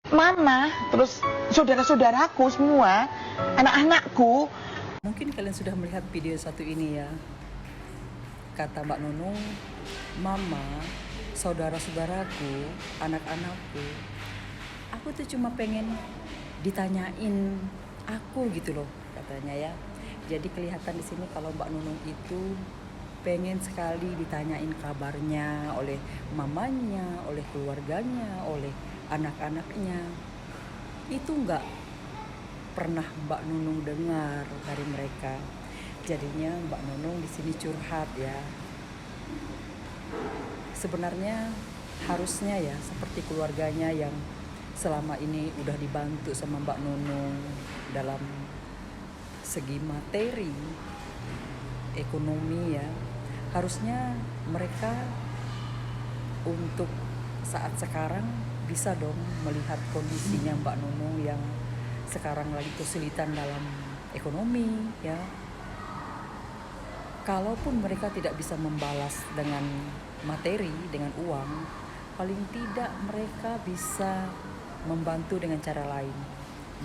Mama, terus saudara-saudaraku semua, anak-anakku. Mungkin kalian sudah melihat video satu ini ya. Kata Mbak Nunung, Mama, saudara-saudaraku, anak-anakku, aku tuh cuma pengen ditanyain aku gitu loh, katanya ya. Jadi kelihatan di sini kalau Mbak Nunung itu pengen sekali ditanyain kabarnya oleh mamanya, oleh keluarganya, oleh anak-anaknya. Itu nggak pernah Mbak Nunung dengar dari mereka. Jadinya Mbak Nunung di sini curhat ya. Sebenarnya harusnya ya seperti keluarganya yang selama ini udah dibantu sama Mbak Nunung dalam segi materi, ekonomi ya. Harusnya mereka untuk saat sekarang bisa dong melihat kondisinya Mbak Nunung yang sekarang lagi kesulitan dalam ekonomi ya. Kalaupun mereka tidak bisa membalas dengan materi, dengan uang, paling tidak mereka bisa membantu dengan cara lain.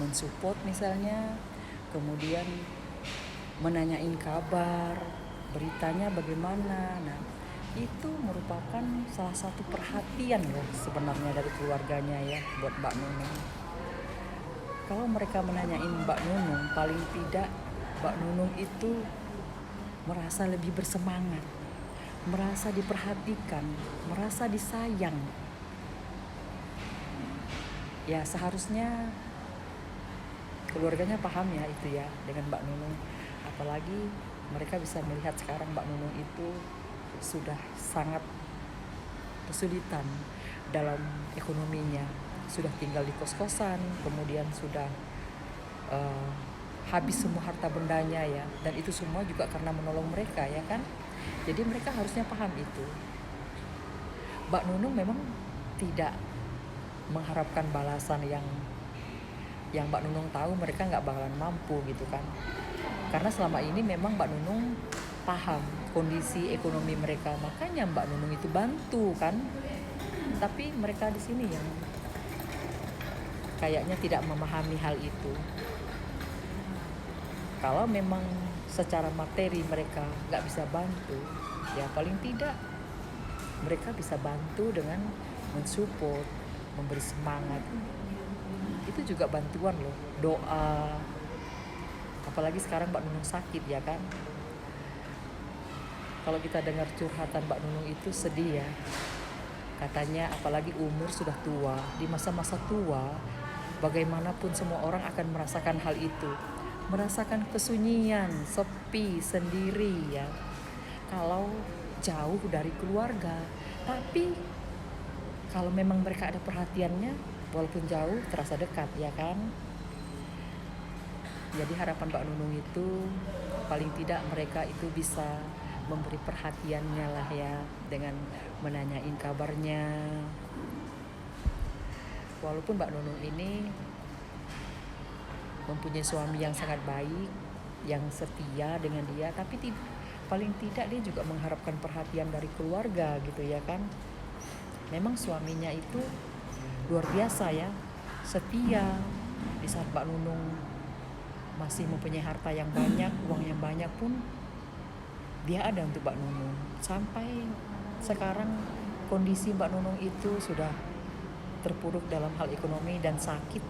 Mensupport misalnya, kemudian menanyain kabar, beritanya bagaimana. Nah, itu merupakan salah satu perhatian loh sebenarnya dari keluarganya ya buat Mbak Nunung. Kalau mereka menanyain Mbak Nunung, paling tidak Mbak Nunung itu merasa lebih bersemangat, merasa diperhatikan, merasa disayang. Ya seharusnya keluarganya paham ya itu ya dengan Mbak Nunung. Apalagi mereka bisa melihat sekarang Mbak Nunung itu sudah sangat kesulitan dalam ekonominya. Sudah tinggal di kos-kosan, kemudian sudah habis semua harta bendanya ya, dan itu semua juga karena menolong mereka ya kan. Jadi mereka harusnya paham itu. Mbak Nunung memang tidak mengharapkan balasan yang Mbak Nunung tahu mereka nggak bakalan mampu gitu kan, karena selama ini memang Mbak Nunung paham kondisi ekonomi mereka, makanya Mbak Nunung itu bantu kan. Tapi mereka di sini yang kayaknya tidak memahami hal itu. Kalau memang secara materi mereka nggak bisa bantu, ya paling tidak mereka bisa bantu dengan mensupport, memberi semangat. Itu juga bantuan loh, doa. Apalagi sekarang Mbak Nunung sakit ya kan. Kalau kita dengar curhatan Mbak Nunung itu sedih ya. Katanya apalagi umur sudah tua, di masa-masa tua bagaimanapun semua orang akan merasakan hal itu. Merasakan kesunyian, sepi, sendiri ya. Kalau jauh dari keluarga. Tapi kalau memang mereka ada perhatiannya, walaupun jauh terasa dekat ya kan. Jadi harapan Mbak Nunung itu paling tidak mereka itu bisa memberi perhatiannya lah ya, dengan menanyain kabarnya. Walaupun Mbak Nunung ini mempunyai suami yang sangat baik, yang setia dengan dia, tapi paling tidak dia juga mengharapkan perhatian dari keluarga gitu ya kan. Memang suaminya itu luar biasa ya, setia. Di saat Mbak Nunung masih mempunyai harta yang banyak, uang yang banyak pun dia ada untuk Mbak Nunung. Sampai sekarang kondisi Mbak Nunung itu sudah terpuruk dalam hal ekonomi dan sakit,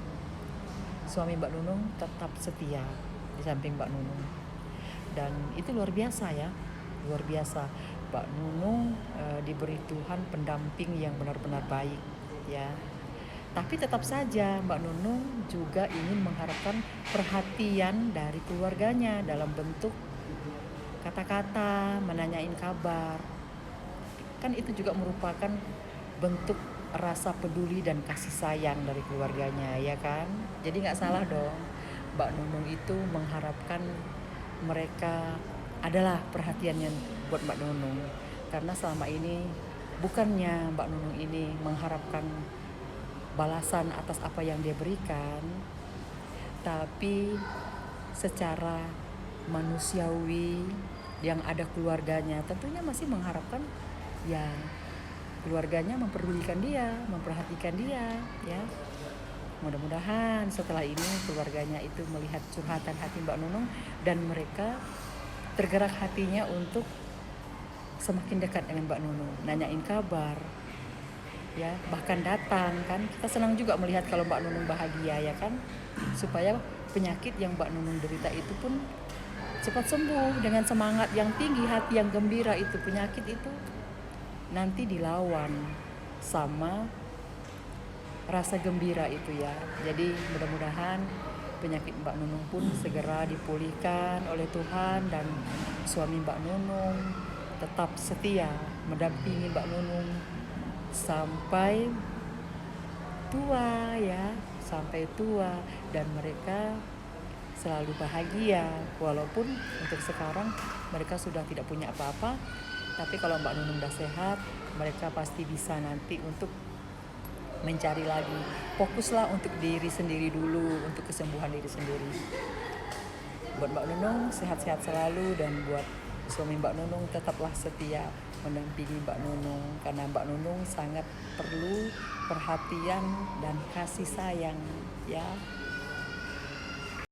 suami Mbak Nunung tetap setia di samping Mbak Nunung. Dan itu luar biasa ya, luar biasa. Mbak Nunung diberi Tuhan pendamping yang benar-benar baik ya. Tapi tetap saja Mbak Nunung juga ingin mengharapkan perhatian dari keluarganya dalam bentuk kata-kata, menanyain kabar. Kan itu juga merupakan bentuk rasa peduli dan kasih sayang dari keluarganya ya kan. Jadi nggak salah dong Mbak Nunung itu mengharapkan mereka adalah perhatiannya buat Mbak Nunung. Karena selama ini bukannya Mbak Nunung ini mengharapkan balasan atas apa yang dia berikan, tapi secara manusiawi yang ada keluarganya tentunya masih mengharapkan ya keluarganya memperdulikan dia, memperhatikan dia ya. Mudah-mudahan setelah ini keluarganya itu melihat curhatan hati Mbak Nunung dan mereka tergerak hatinya untuk semakin dekat dengan Mbak Nunung, nanyain kabar, ya bahkan datang kan. Kita senang juga melihat kalau Mbak Nunung bahagia, ya kan, supaya penyakit yang Mbak Nunung derita itu pun cepat sembuh. Dengan semangat yang tinggi, hati yang gembira, itu penyakit itu nanti dilawan sama rasa gembira itu ya. Jadi mudah-mudahan penyakit Mbak Nunung pun segera dipulihkan oleh Tuhan, dan suami Mbak Nunung tetap setia mendampingi Mbak Nunung sampai tua ya, sampai tua, dan mereka selalu bahagia walaupun untuk sekarang mereka sudah tidak punya apa-apa. Tapi kalau Mbak Nunung udah sehat, mereka pasti bisa nanti untuk mencari lagi. Fokuslah untuk diri sendiri dulu, untuk kesembuhan diri sendiri. Buat Mbak Nunung sehat-sehat selalu, dan buat suami Mbak Nunung tetaplah setia mendampingi Mbak Nunung, karena Mbak Nunung sangat perlu perhatian dan kasih sayang ya.